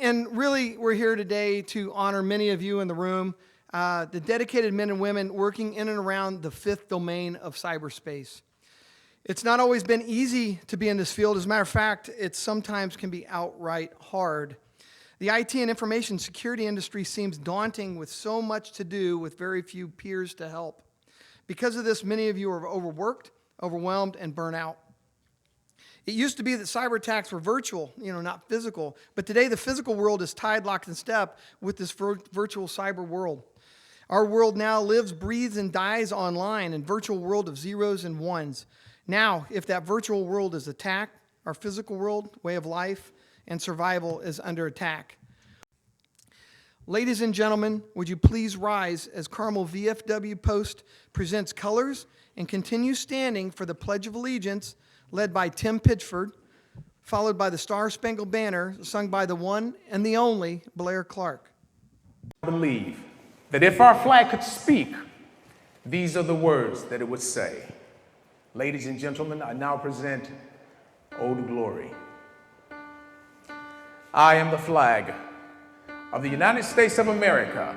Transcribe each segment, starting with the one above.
And really, we're here today to honor many of you in the room, the dedicated men and women working in and around the fifth domain of cyberspace. It's not always been easy to be in this field. As a matter of fact, it sometimes can be outright hard. The IT and information security industry seems daunting with so much to do with very few peers to help. Because of this, many of you are overworked, overwhelmed, and burnt out. It used to be that cyber attacks were virtual, not physical. But today, the physical world is tied, locked in step with this virtual cyber world. Our world now lives, breathes, and dies online in a virtual world of zeros and ones. Now, if that virtual world is attacked, our physical world, way of life, and survival is under attack. Ladies and gentlemen, would you please rise as Carmel VFW Post presents colors and continues standing for the Pledge of Allegiance, led by Tim Pitchford, followed by the Star-Spangled Banner, sung by the one and the only Blair Clark. I believe that if our flag could speak, these are the words that it would say. Ladies and gentlemen, I now present Ode to Glory. I am the flag of the United States of America.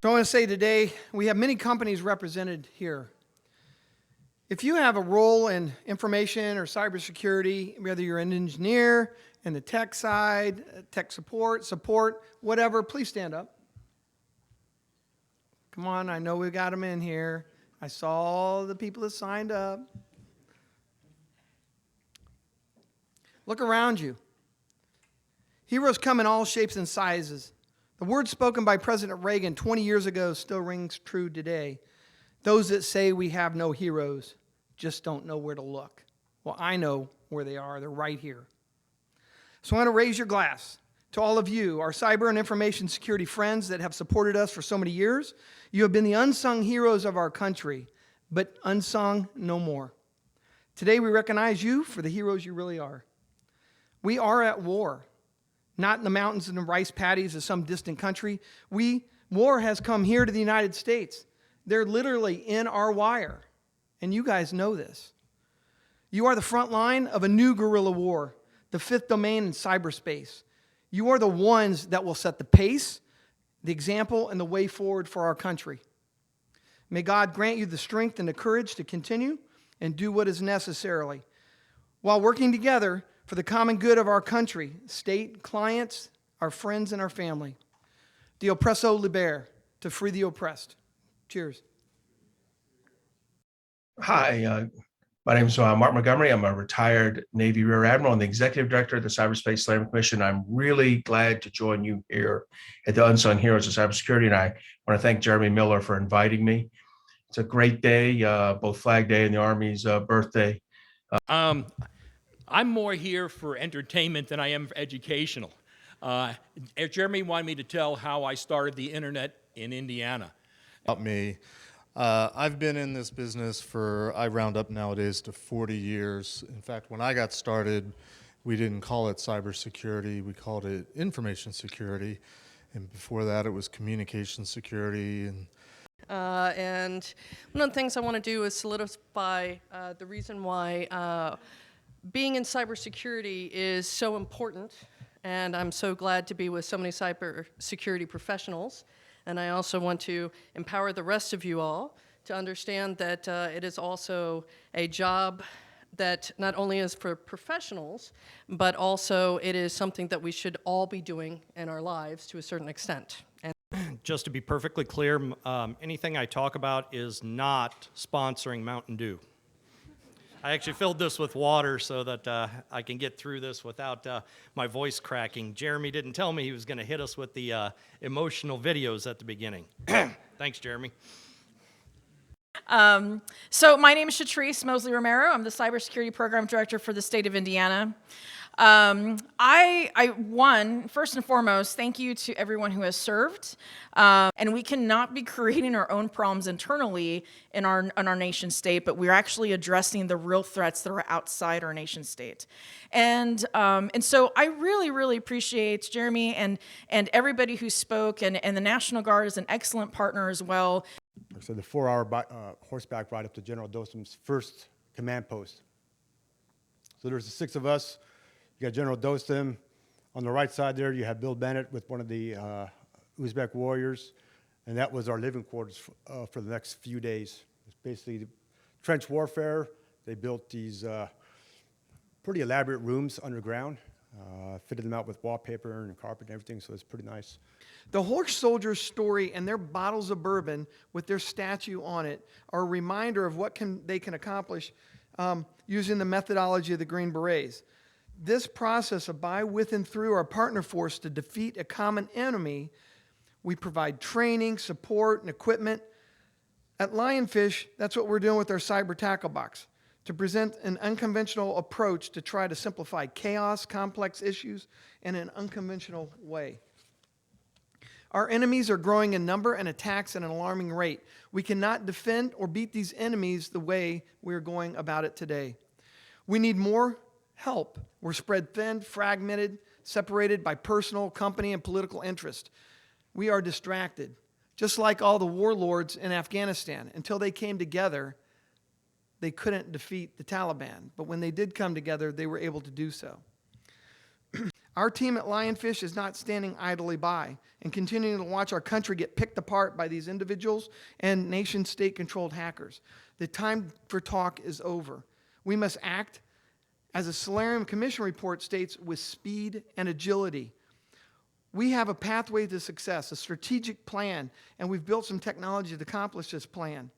So I want to say today, we have many companies represented here. If you have a role in information or cybersecurity, whether you're an engineer in the tech side, tech support, whatever, please stand up. Come on, I know we got them in here. I saw all the people that signed up. Look around you. Heroes come in all shapes and sizes. The words spoken by President Reagan 20 years ago still rings true today. Those that say we have no heroes just don't know where to look. Well, I know where they are. They're right here. So I want to raise your glass to all of you, our cyber and information security friends that have supported us for so many years. You have been the unsung heroes of our country, but unsung no more. Today we recognize you for the heroes you really are. We are at war. Not in the mountains and the rice paddies of some distant country. War has come here to the United States. They're literally in our wire. And you guys know this. You are the front line of a new guerrilla war, the fifth domain in cyberspace. You are the ones that will set the pace, the example, and the way forward for our country. May God grant you the strength and the courage to continue and do what is necessary while working together for the common good of our country, state, clients, our friends, and our family. De oppresso liber, to free the oppressed. Cheers. Hi, my name is Mark Montgomery. I'm a retired Navy Rear Admiral and the Executive Director of the Cyberspace Slam Commission. I'm really glad to join you here at the Unsung Heroes of Cybersecurity, and I want to thank Jeremy Miller for inviting me. It's a great day, both Flag Day and the Army's birthday. I'm more here for entertainment than I am for educational. Jeremy wanted me to tell how I started the internet in Indiana. About me, I've been in this business for, I round up nowadays to 40 years. In fact, when I got started, we didn't call it cybersecurity, we called it information security. And before that, it was communication security. And one of the things I want to do is solidify the reason why being in cybersecurity is so important, and I'm so glad to be with so many cybersecurity professionals. And I also want to empower the rest of you all to understand that it is also a job that not only is for professionals, but also it is something that we should all be doing in our lives to a certain extent. And Just to be perfectly clear, anything I talk about is not sponsoring Mountain Dew. I actually filled this with water so that I can get through this without my voice cracking. Jeremy didn't tell me he was going to hit us with the emotional videos at the beginning. Thanks, Jeremy. So my name is Shatrice Mosley Romero. I'm the Cybersecurity Program Director for the state of Indiana. First and foremost, thank you to everyone who has served. And we cannot be creating our own problems internally in our nation state, but we're actually addressing the real threats that are outside our nation state. And so I really, really appreciate Jeremy and everybody who spoke, and the National Guard is an excellent partner as well. So the 4-hour horseback ride up to General Dostum's first command post. So there's the 6 of us. You got General Dostum. On the right side there, you have Bill Bennett with one of the Uzbek warriors. And that was our living quarters for the next few days. It's basically trench warfare. They built these pretty elaborate rooms underground, fitted them out with wallpaper and carpet and everything, so it's pretty nice. The horse soldiers' story and their bottles of bourbon with their statue on it are a reminder of what they can accomplish using the methodology of the Green Berets. This process of by, with, and through our partner force to defeat a common enemy, we provide training, support, and equipment. At Lionfish, that's what we're doing with our cyber tackle box, to present an unconventional approach to try to simplify chaos, complex issues in an unconventional way. Our enemies are growing in number and attacks at an alarming rate. We cannot defend or beat these enemies the way we're going about it today. We need more help. We're spread thin, fragmented, separated by personal, company, and political interest. We are distracted, just like all the warlords in Afghanistan. Until they came together, they couldn't defeat the Taliban. But when they did come together, they were able to do so. Our team at Lionfish is not standing idly by and continuing to watch our country get picked apart by these individuals and nation-state-controlled hackers. The time for talk is over. We must act, as the Solarium Commission report states, with speed and agility. We have a pathway to success, a strategic plan, and we've built some technology to accomplish this plan.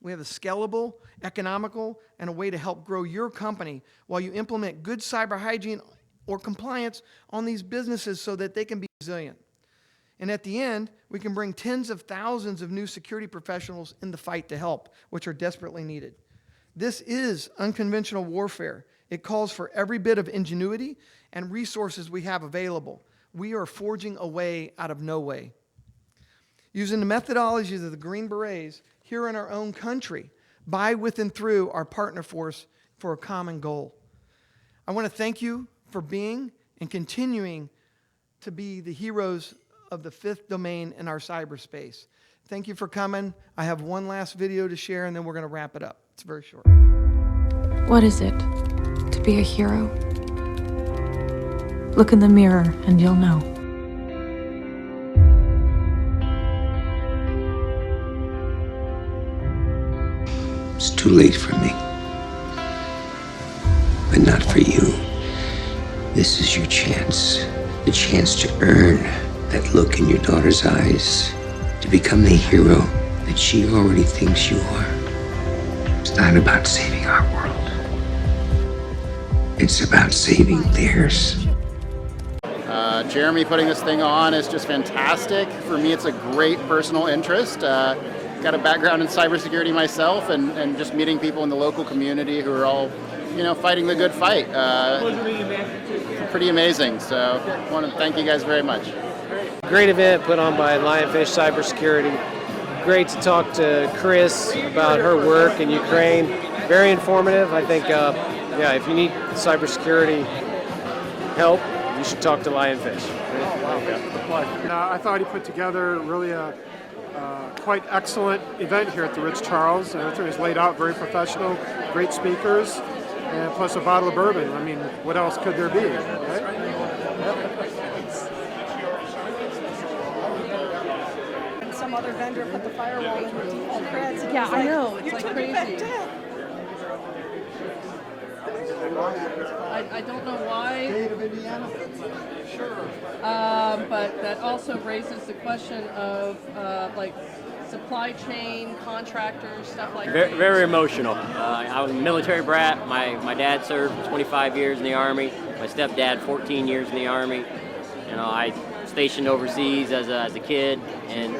We have a scalable, economical, and a way to help grow your company while you implement good cyber hygiene or compliance on these businesses so that they can be resilient. And at the end, we can bring tens of thousands of new security professionals in the fight to help, which are desperately needed. This is unconventional warfare. It calls for every bit of ingenuity and resources we have available. We are forging a way out of no way. Using the methodologies of the Green Berets here in our own country, by, with, and through our partner force for a common goal. I want to thank you for being and continuing to be the heroes of the 5th domain in our cyberspace. Thank you for coming. I have one last video to share, and then we're going to wrap it up. It's very short. What is it to be a hero? Look in the mirror and you'll know. It's too late for me, but not for you. This is your chance, the chance to earn that look in your daughter's eyes, to become the hero that she already thinks you are. It's not about saving our world. It's about saving theirs. Jeremy putting this thing on is just fantastic. For me, it's a great personal interest. Got a background in cybersecurity myself, and just meeting people in the local community who are all, fighting the good fight. Pretty amazing. So I want to thank you guys very much. Great event put on by Lionfish Cybersecurity. Great to talk to Chris about her work in Ukraine. Very informative. I think, if you need cybersecurity help, you should talk to Lionfish. I thought he put together really a quite excellent event here at the Ritz-Charles. Everything was laid out very professional, great speakers, and plus a bottle of bourbon. I mean, what else could there be, right? Some other vendor put the firewall in the default creds. Yeah, I know. It's like crazy. I don't know why. State of Indiana. Sure. But that also raises the question of supply chain, contractors, stuff like that. Very emotional. I was a military brat. My dad served 25 years in the Army. My stepdad 14 years in the Army. I stationed overseas as a kid, and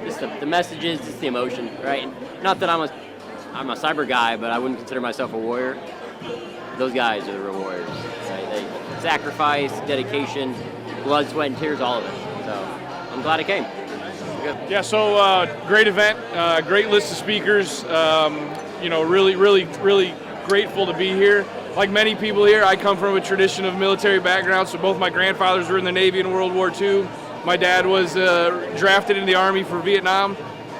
just the messages, just the emotion, right? And not that I'm a cyber guy, but I wouldn't consider myself a warrior. those guys are the real warriors. Right? They sacrifice, dedication, blood, sweat, and tears, all of it. So I'm glad I came. Yeah, so great event, great list of speakers. Really grateful to be here. Like many people here, I come from a tradition of military background, so both my grandfathers were in the Navy in World War II. My dad was drafted into the Army for Vietnam.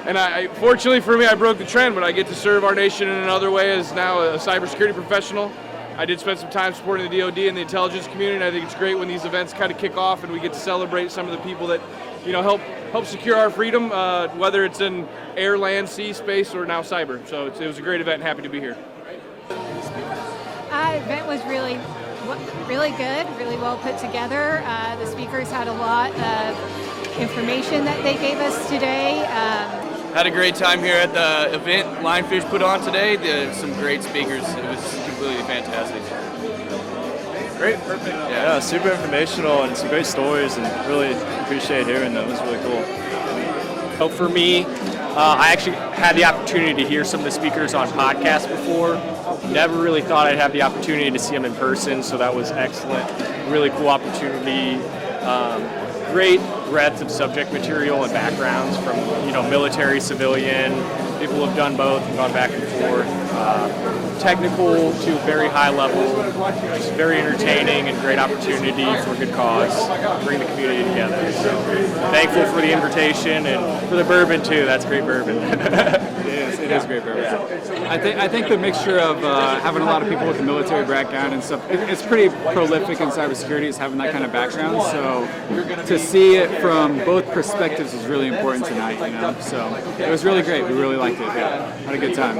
And fortunately for me, I broke the trend, but I get to serve our nation in another way as now a cybersecurity professional. I did spend some time supporting the DoD and the intelligence community, and I think it's great when these events kind of kick off and we get to celebrate some of the people that, help secure our freedom, whether it's in air, land, sea, space, or now cyber. So it was a great event, and happy to be here. The event was really good, really well put together. The speakers had a lot of information that they gave us today. Had a great time here at the event Lionfish put on today. There's some great speakers. It was completely fantastic. Great, perfect. Yeah, super informational and some great stories, and really appreciate hearing them. It was really cool. So for me, I actually had the opportunity to hear some of the speakers on podcasts before. Never really thought I'd have the opportunity to see them in person, so that was excellent. Really cool opportunity. Great breadth of subject material and backgrounds from military, civilian, people who have done both and gone back and forth. Technical to very high level, just very entertaining and great opportunity for a good cause, bring the community together. So thankful for the invitation and for the bourbon too. That's great bourbon. It is great bourbon. I think the mixture of having a lot of people with a military background and stuff, it's pretty prolific in cybersecurity, is having that kind of background. So to see it from both perspectives is really important tonight. So it was really great. We really liked it. Yeah, had a good time.